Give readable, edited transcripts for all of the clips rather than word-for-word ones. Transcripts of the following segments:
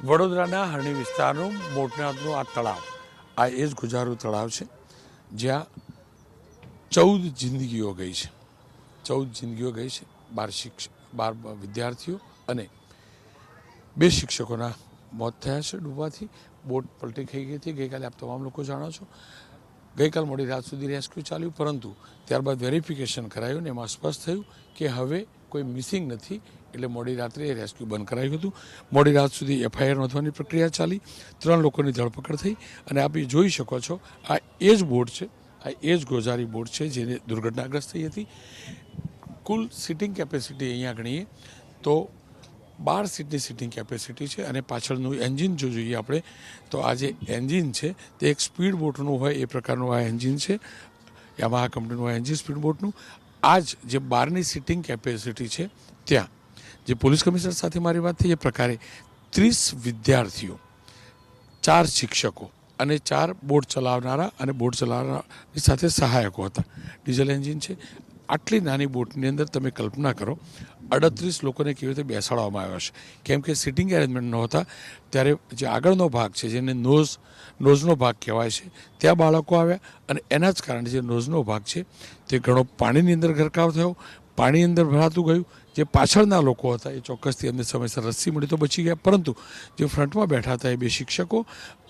વડોદરાના હરણી વિસ્તારનું મોટનાથનું આ તળાવ, આ એ જ ગુજારું તળાવ છે જ્યાં 14 જિંદગીઓ ગઈ છે. 14 જિંદગીઓ ગઈ છે. 12 વિદ્યાર્થીઓ અને 2 શિક્ષકોના મોત થયા છે ડૂબવાથી. બોટ પલટી થઈ ગઈ હતી ગઈકાલે, આપ તમામ લોકો જાણો છો. ગઈકાલ મોડી રાત સુધી રેસ્ક્યુ ચાલ્યું, પરંતુ ત્યારબાદ વેરિફિકેશન કરાયું ને એમાં સ્પષ્ટ થયું કે હવે કોઈ મિસિંગ નથી. એટલે મોડી રાત્રે એ રેસ્ક્યુ બંધ કરાયું હતું. મોડી રાત સુધી એફઆઈઆર નોંધવાની પ્રક્રિયા ચાલી. 3 લોકોની ધરપકડ થઈ અને આપ જોઈ શકો છો આ એ જ બોટ છે, આ એ જ ગોઝારી બોટ છે જેને દુર્ઘટનાગ્રસ્ત થઈ હતી. કુલ સિટિંગ કેપેસિટી અહીંયા ગણીએ તો 12 સીટની સિટિંગ કેપેસિટી છે અને પાછળનું એન્જિન જો જોઈએ આપણે તો આ જે એન્જિન છે તે એક સ્પીડ બોટનું હોય એ પ્રકારનું આ એન્જિન છે. યામાહા કંપનીનું એન્જિન સ્પીડ બોટનું. આ જ જે 12ની સિટિંગ કેપેસિટી છે ત્યાં જે પોલીસ કમિશનર સાથે મારી વાત થઈ એ પ્રકારે 30 વિદ્યાર્થીઓ, 4 શિક્ષકો અને 4 બોટ ચલાવનારા અને બોટ ચલાવનારની સાથે સહાયકો હતા. ડીઝલ એન્જિન છે. આટલી નાની બોટની અંદર તમે કલ્પના કરો 38 લોકોને કેવી રીતે બેસાડવામાં આવ્યા છે. કેમ કે સિટિંગ એરેન્જમેન્ટ નહોતા ત્યારે જે આગળનો ભાગ છે જેને નોઝનો ભાગ કહેવાય છે ત્યાં બાળકો આવ્યા અને એના જ કારણે જે નોઝનો ભાગ છે તે ઘણો પાણીની અંદર ગરકાવ થયો, પાણી અંદર ભરાતું ગયું. જે પાછળના લોકો હતા એ ચોક્કસથી એમને સમયસર રસ્સી મળી તો બચી ગયા, પરંતુ જે ફ્રન્ટમાં બેઠા હતા એ 2 શિક્ષકો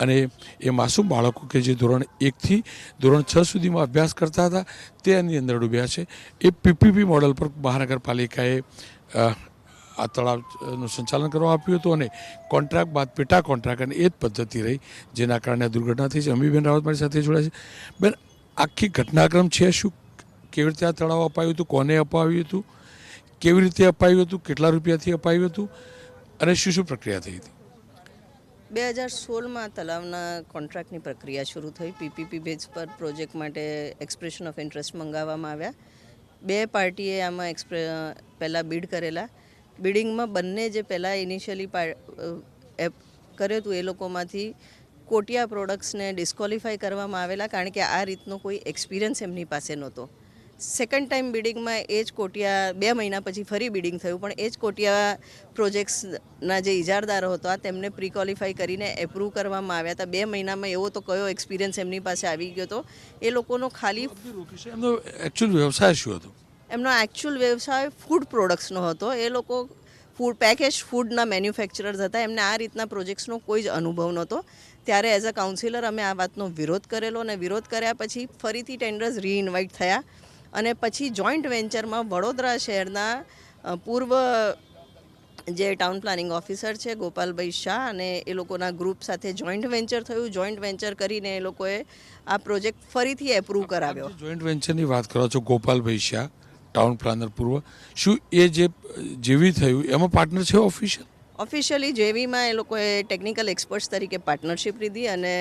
અને એ માસૂમ બાળકો કે જે ધોરણ 1 થી ધોરણ 6 સુધીમાં અભ્યાસ કરતા હતા તે એની અંદર ડૂબ્યા છે. એ પીપીપી મોડલ પર મહાનગરપાલિકાએ આ તળાવનું સંચાલન કરવા આપ્યું હતું અને કોન્ટ્રાક્ટ બાદ પેટા કોન્ટ્રાક્ટ અને એ જ પદ્ધતિ રહી જેના કારણે આ દુર્ઘટના થઈ છે. અમીબેન રાવત મારી સાથે જોડાય છે. બેન, આખી ઘટનાક્રમ છે શું? કેવી રીતે આ તળાવ અપાયું હતું? કોને અપાવ્યું હતું? કેવી રીતે અપાયું હતું? કેટલા રૂપિયાથી અપાયું હતું? અને શું શું પ્રક્રિયા થઈ હતી? 2016માં તલાવના કોન્ટ્રાક્ટની પ્રક્રિયા શરૂ થઈ. પીપીપી બેઝ પર પ્રોજેક્ટ માટે એક્સપ્રેશન ઓફ ઇન્ટરેસ્ટ મંગાવવામાં આવ્યા. 2 પાર્ટીએ આમાં પહેલાં બીડ કરેલા. બિડિંગમાં બંને જે પહેલાં ઇનિશિયલી કર્યું હતું એ લોકોમાંથી કોટિયા પ્રોડક્ટ્સને ડિસ્કોલિફાઈ કરવામાં આવેલા, કારણ કે આ રીતનો કોઈ એક્સપિરિયન્સ એમની પાસે નહોતો. સેકન્ડ ટાઈમ બિડિંગમાં એ જ કોટિયા 2 મહિના પછી ફરી બિડિંગ થયું, પણ એ જ કોટિયા પ્રોજેક્ટ્સના જે ઇજારદારો હતા તેમને પ્રી ક્વોલિફાઈ કરીને એપ્રૂવ કરવામાં આવ્યા હતા. 2 મહિનામાં એવો તો કયો એક્સપિરિયન્સ એમની પાસે આવી ગયો હતો. એ લોકોનો ખાલી એમનો એકચ્યુઅલ વ્યવસાય શું હતો? એમનો એકચ્યુઅલ વ્યવસાય ફૂડ પ્રોડક્ટ્સનો હતો. એ લોકો પેકેજ ફૂડના મેન્યુફેક્ચરર્સ હતા. એમને આ રીતના પ્રોજેક્ટ્સનો કોઈ જ અનુભવ નહોતો. ત્યારે એઝ અ કાઉન્સિલર અમે આ વાતનો વિરોધ કરેલો અને વિરોધ કર્યા પછી ફરીથી ટેન્ડર્સ રીઇન્વાઇટ થયા અને પછી જોઈન્ટ વેન્ચરમાં વડોદરા શહેરના પૂર્વ જે ટાઉન પ્લાનિંગ ઓફિસર છે ગોપાલભાઈ શાહ અને એ લોકોના ગ્રુપ સાથે જોઈન્ટ વેન્ચર થયું. જોઈન્ટ વેન્ચર કરીને એ લોકોએ આ પ્રોજેક્ટ ફરીથી એપ્રૂવ કરાવ્યો. જોઈન્ટ વેન્ચરની વાત કરો છો, ગોપાલભાઈ શાહ ટાઉન પ્લાનર પૂર્વ, શું એ જે જેવી થયું એમાં પાર્ટનર છે ઓફિશિયલી જેવીમાં એ લોકોએ ટેકનિકલ એક્સપર્ટ્સ તરીકે પાર્ટનરશિપ લીધી અને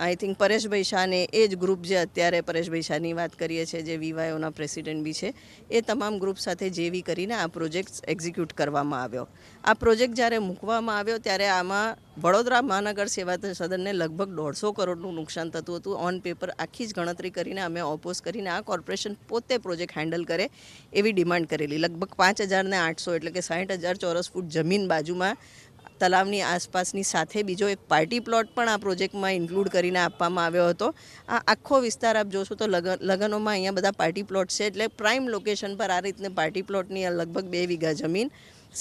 આઈ થિંક પરેશભાઈ શાહને એ જ ગ્રુપ જે અત્યારે પરેશભાઈ શાહની વાત કરીએ છીએ જે વીવાયઓના પ્રેસિડેન્ટ બી છે એ તમામ ગ્રુપ સાથે જેવી કરીને આ પ્રોજેક્ટ એક્ઝિક્યુટ કરવામાં આવ્યો. આ પ્રોજેક્ટ જ્યારે મૂકવામાં આવ્યો ત્યારે આમાં વડોદરા મહાનગર સેવા સદનને લગભગ 150 કરોડનું નુકસાન થતું હતું. ઓન પેપર આખી જ ગણતરી કરીને અમે ઓપોઝ કરીને આ કોર્પોરેશન પોતે પ્રોજેક્ટ હેન્ડલ કરે એવી ડિમાન્ડ કરેલી. લગભગ 5,800 એટલે કે 60,000 ચોરસ ફૂટ જમીન બાજુમાં તલાવની આસપાસની સાથે બીજો એક પાર્ટી પ્લોટ પણ આ પ્રોજેક્ટમાં ઇન્ક્લુડ કરીને આપવામાં આવ્યો હતો. આ આખો વિસ્તાર આપ જોશો તો લગનોમાં અહીંયા બધા પાર્ટી પ્લોટ છે, એટલે પ્રાઇમ લોકેશન પર આ રીતને પાર્ટી પ્લોટની લગભગ 2 વીઘા જમીન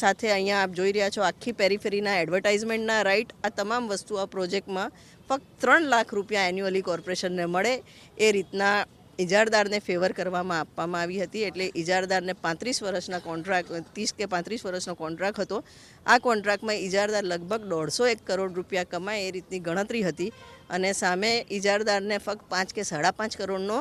સાથે અહીંયા આપ જોઈ રહ્યા છો આખી પેરીફેરીના એડવર્ટાઇઝમેન્ટના રાઇટ, આ તમામ વસ્તુ આ પ્રોજેક્ટમાં ફક્ત 3 લાખ રૂપિયા એન્યુઅલી કોર્પોરેશનને મળે એ રીતના ઇજારદારને ફેવર કરવામાં આપવામાં આવી હતી. એટલે ઇજારદારને 35 વર્ષના કોન્ટ્રાક્ટ 30 કે 35 વર્ષનો કોન્ટ્રાક્ટ હતો. આ કોન્ટ્રાક્ટમાં ઇજારદાર લગભગ 150 કરોડ રૂપિયા કમાય એ રીતની ગણતરી હતી અને સામે ઇજારદારને ફક્ત 5 કે 5.5 કરોડનો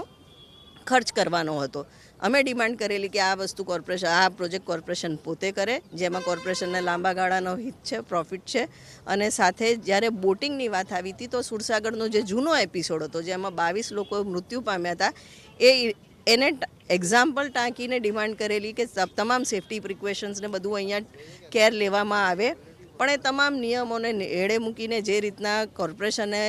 ખર્ચ કરવાનો હતો. અમે ડિમાન્ડ કરેલી કે આ વસ્તુ આ પ્રોજેક્ટ કોર્પોરેશન પોતે કરે, જેમાં કોર્પોરેશનને લાંબા ગાળાનો હિત છે, પ્રોફિટ છે. અને સાથે જ્યારે બોટિંગની વાત આવી હતી તો સુરસાગરનો જે જૂનો એપિસોડ હતો જેમાં 22 લોકો મૃત્યુ પામ્યા હતા એને એક્ઝામ્પલ ટાંકીને ડિમાન્ડ કરેલી કે તમામ સેફ્ટી પ્રિકોશન્સને બધું અહીંયા કેર લેવામાં આવે. પણ એ તમામ નિયમોને એળે મૂકીને જે રીતના કોર્પોરેશને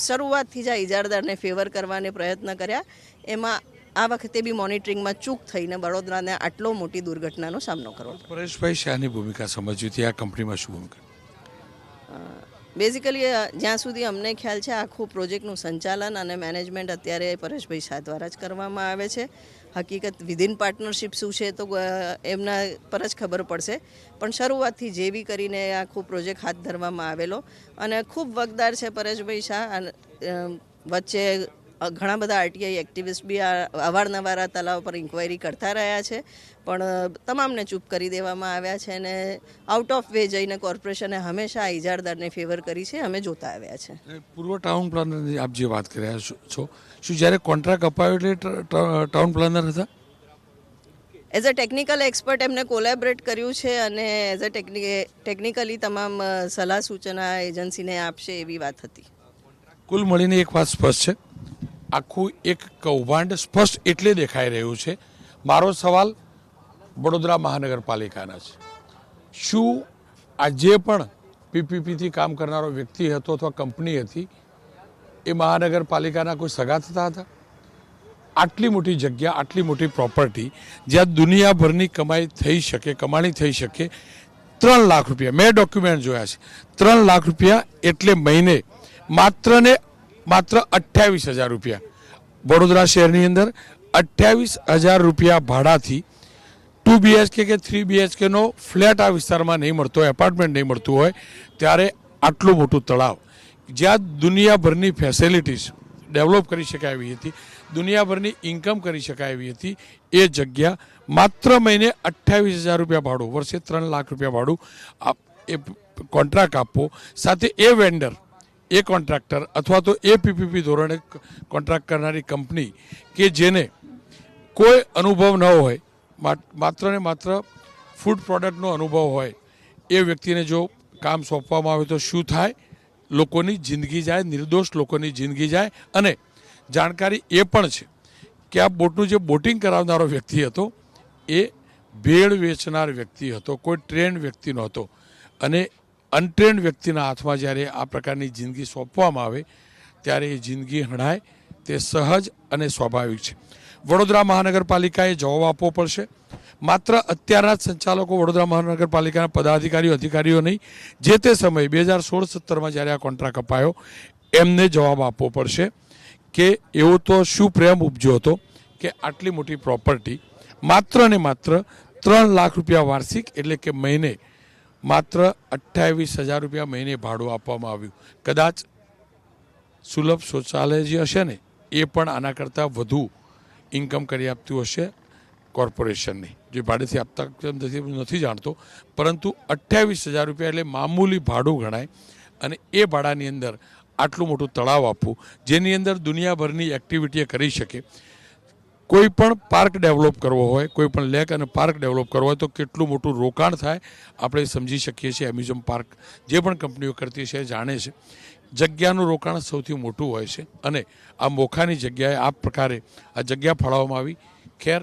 શરૂઆતથી જ આ ઇજારદારને ફેવર કરવાને પ્રયત્ન કર્યા એમાં આ વખતે બી મોનિટરિંગમાં ચૂક થઈને વડોદરાને આટલો મોટી દુર્ઘટનાનો સામનો કરવો. પરેશભાઈ શાહની ભૂમિકા સમજવી હતી આ કંપનીમાં શું ભૂમિકા? બેઝિકલી જ્યાં સુધી અમને ખ્યાલ છે આખું પ્રોજેક્ટનું સંચાલન અને મેનેજમેન્ટ અત્યારે પરેશભાઈ શાહ દ્વારા જ કરવામાં આવે છે. હકીકત વિધિન પાર્ટનરશિપ શું છે તો એમના પર જ ખબર પડશે, પણ શરૂઆતથી જેવી કરીને આખું પ્રોજેક્ટ હાથ ધરવામાં આવેલો અને ખૂબ વગદાર છે પરેશભાઈ શાહ. વચ્ચે ઘણા બધા આરટીઆઈ એક્ટિવિસ્ટ બી અવારનવાર આ તલાવ પર ઇન્ક્વાયરી કરતા રહ્યા છે, પણ તમામને ચૂપ કરી દેવામાં આવ્યા છે અને આઉટ ઓફ વે જઈને કોર્પોરેશને હંમેશા આ ઇજારદારને ફેવર કરી છે, અમે જોતા આવ્યા છે. પૂર્વ ટાઉન પ્લાનરની આપ જે વાત કરી રહ્યા છો, શું જ્યારે કોન્ટ્રાક્ટ અપાયો એટલે ટાઉન પ્લાનર હતા? એઝ અ ટેકનિકલ એક્સપર્ટ એમને કોલેબરેટ કર્યું છે અને એઝ અ ટેકનિકલી તમામ સલાહ સૂચના એજન્સીને આપશે એવી વાત હતી. કુલ મળીને એક વાત સ્પષ્ટ છે, આખું એક કૌભાંડ સ્પષ્ટ એટલે દેખાઈ રહ્યું છે. મારો સવાલ વડોદરા મહાનગરપાલિકાના છે. શું આ જે પણ પીપીપીથી કામ કરનારો વ્યક્તિ હતો અથવા કંપની હતી એ મહાનગરપાલિકાના કોઈ સગા થતા હતા? આટલી મોટી જગ્યા, આટલી મોટી પ્રોપર્ટી જ્યાં દુનિયાભરની કમાણી થઈ શકે, 3 લાખ રૂપિયા મેં ડોક્યુમેન્ટ જોયા છે. 3 લાખ રૂપિયા એટલે મહિને માત્ર 28,000 રૂપિયા. વડોદરા શહેરની અંદર 28,000 રૂપિયા ભાડાથી 2 BHK કે 3 BHK નો ફ્લેટ આ વિસ્તારમાં નહીં મળતો હોય, એપાર્ટમેન્ટ નહીં મળતું હોય, ત્યારે આટલું મોટું તળાવ જ્યાં દુનિયાભરની ફેસિલિટીઝ ડેવલપ કરી શકાય એવી હતી, દુનિયાભરની ઇન્કમ કરી શકાય એવી હતી, એ જગ્યા માત્ર મહિને 28,000 રૂપિયા ભાડું, વર્ષે 3 લાખ રૂપિયા ભાડું એ કોન્ટ્રાક્ટ આપવો, સાથે એ વેન્ડર, એ કોન્ટ્રાક્ટર અથવા તો એ પીપીપી ધોરણે કોન્ટ્રાક્ટ કરનારી કંપની કે જેને કોઈ અનુભવ ન હોય, માત્ર ને માત્ર ફૂડ પ્રોડક્ટનો અનુભવ હોય, એ વ્યક્તિને જો કામ સોંપવામાં આવે તો શું થાય? લોકોની જિંદગી જાય, નિર્દોષ લોકોની જિંદગી જાય. અને જાણકારી એ પણ છે કે આ બોટનું જે બોટિંગ કરાવનારો વ્યક્તિ હતો એ ભેળ વેચનાર વ્યક્તિ હતો, કોઈ ટ્રેન્ડ વ્યક્તિ નહોતો. અને અનટ્રેન્ડ વ્યક્તિના હાથમાં જ્યારે આ પ્રકારની જિંદગી સોંપવામાં આવે ત્યારે એ જિંદગી હણાય તે સહજ અને સ્વાભાવિક છે. વડોદરા મહાનગરપાલિકાએ જવાબ આપવો પડશે. માત્ર અત્યારના જ સંચાલકો વડોદરા મહાનગરપાલિકાના પદાધિકારીઓ, અધિકારીઓ નહીં, જે તે સમયે 2016-17માં જ્યારે આ કોન્ટ્રાક્ટ અપાયો એમને જવાબ આપવો પડશે કે એવો તો શું પ્રેમ ઉપજ્યો હતો કે આટલી મોટી પ્રોપર્ટી માત્ર ને માત્ર 3 લાખ રૂપિયા વાર્ષિક એટલે કે મહિને માત્ર 28,000 રૂપિયા મહિને ભાડું આપવામાં આવ્યું. કદાચ સુલભ શૌચાલય જે હશે ને એ પણ આના કરતાં વધુ ઇન્કમ કરી આપતું હશે કોર્પોરેશનની, જે ભાડેથી આપતા નથી જાણતો, પરંતુ 28,000 રૂપિયા એટલે મામૂલી ભાડું ગણાય. અને એ ભાડાની અંદર આટલું મોટું તળાવ આપવું જેની અંદર દુનિયાભરની એક્ટિવિટીએ કરી શકે. કોઈ પણ પાર્ક ડેવલપ કરવો હોય, કોઈ પણ લેક અને પાર્ક ડેવલપ કરવો હોય તો કેટલું મોટું રોકાણ થાય આપણે સમજી શકીએ છીએ. એમ્યુઝમ પાર્ક જે પણ કંપનીઓ કરતી છે જાણે છે. જગ્યાનું રોકાણ સૌથી મોટું હોય છે અને આ મોખાની જગ્યાએ આ પ્રકારે આ જગ્યા ફાળવવામાં આવી. ખેર,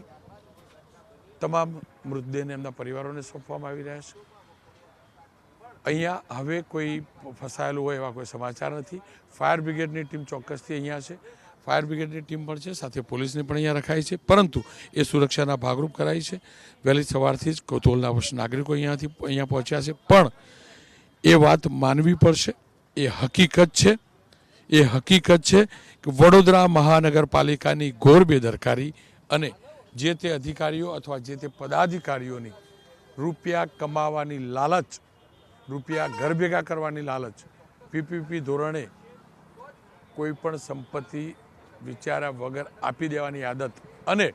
તમામ મૃતદેહને એમના પરિવારોને સોંપવામાં આવી રહ્યા છે. અહીંયા હવે કોઈ ફસાયેલું હોય એવા કોઈ સમાચાર નથી. ફાયર બ્રિગેડની ટીમ ચોક્કસથી અહીંયા છે, ફાયર બ્રિગેડની ટીમ પણ છે, સાથે પોલીસની પણ અહીંયા રખાઈ છે, પરંતુ એ સુરક્ષાના ભાગરૂપ કરાઈ છે. વહેલી સવારથી જ કૌતૂહલના વશ નાગરિકો અહીંયા પહોંચ્યા છે, પણ એ વાત માનવી પડશે. એ હકીકત છે કે વડોદરા મહાનગરપાલિકાની ઘોર બેદરકારી અને જે તે અધિકારીઓ અથવા જે તે પદાધિકારીઓની રૂપિયા કમાવાની લાલચ, રૂપિયા ઘર ભેગા કરવાની લાલચ, પીપીપી ધોરણે કોઈ પણ સંપત્તિ વિચાર્યા વગર આપી દેવાની આદત. અને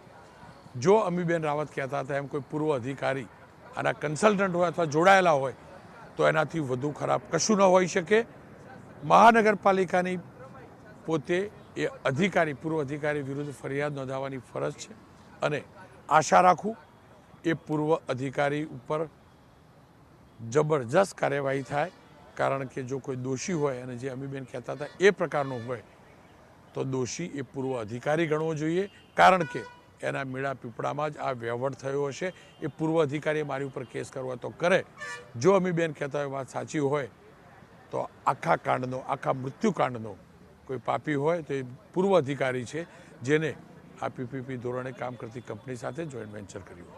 જો અમીબેન રાવત કહેતા હતા એમ કોઈ પૂર્વ અધિકારી આના કન્સલ્ટન્ટ હોય અથવા જોડાયેલા હોય તો એનાથી વધુ ખરાબ કશું ન હોઈ શકે. મહાનગરપાલિકાની પોતે એ અધિકારી, પૂર્વ અધિકારી વિરુદ્ધ ફરિયાદ નોંધાવવાની ફરજ છે અને આશા રાખું એ પૂર્વ અધિકારી ઉપર જબરજસ્ત કાર્યવાહી થાય. કારણ કે જો કોઈ દોષી હોય અને જે અમીબેન કહેતા હતા એ પ્રકારનો હોય તો દોષી એ પૂર્વ અધિકારી ગણવો જોઈએ. કારણ કે એના મેળા પીપળામાં જ આ વહેવટ થયો હશે. એ પૂર્વ અધિકારીએ મારી ઉપર કેસ કરવા તો કરે. જો અમીબેન કહેતા હોય વાત સાચી હોય તો આખા કાંડનો, આખા મૃત્યુકાંડનો કોઈ પાપી હોય તો એ પૂર્વ અધિકારી છે જેને આ પીપીપી ધોરણે કામ કરતી કંપની સાથે જોઈન્ટ વેન્ચર કર્યું.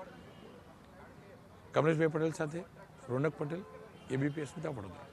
કમલેશભાઈ પટેલ સાથે રોનક પટેલ, એબીપી અસ્મિતા, વડોદરા.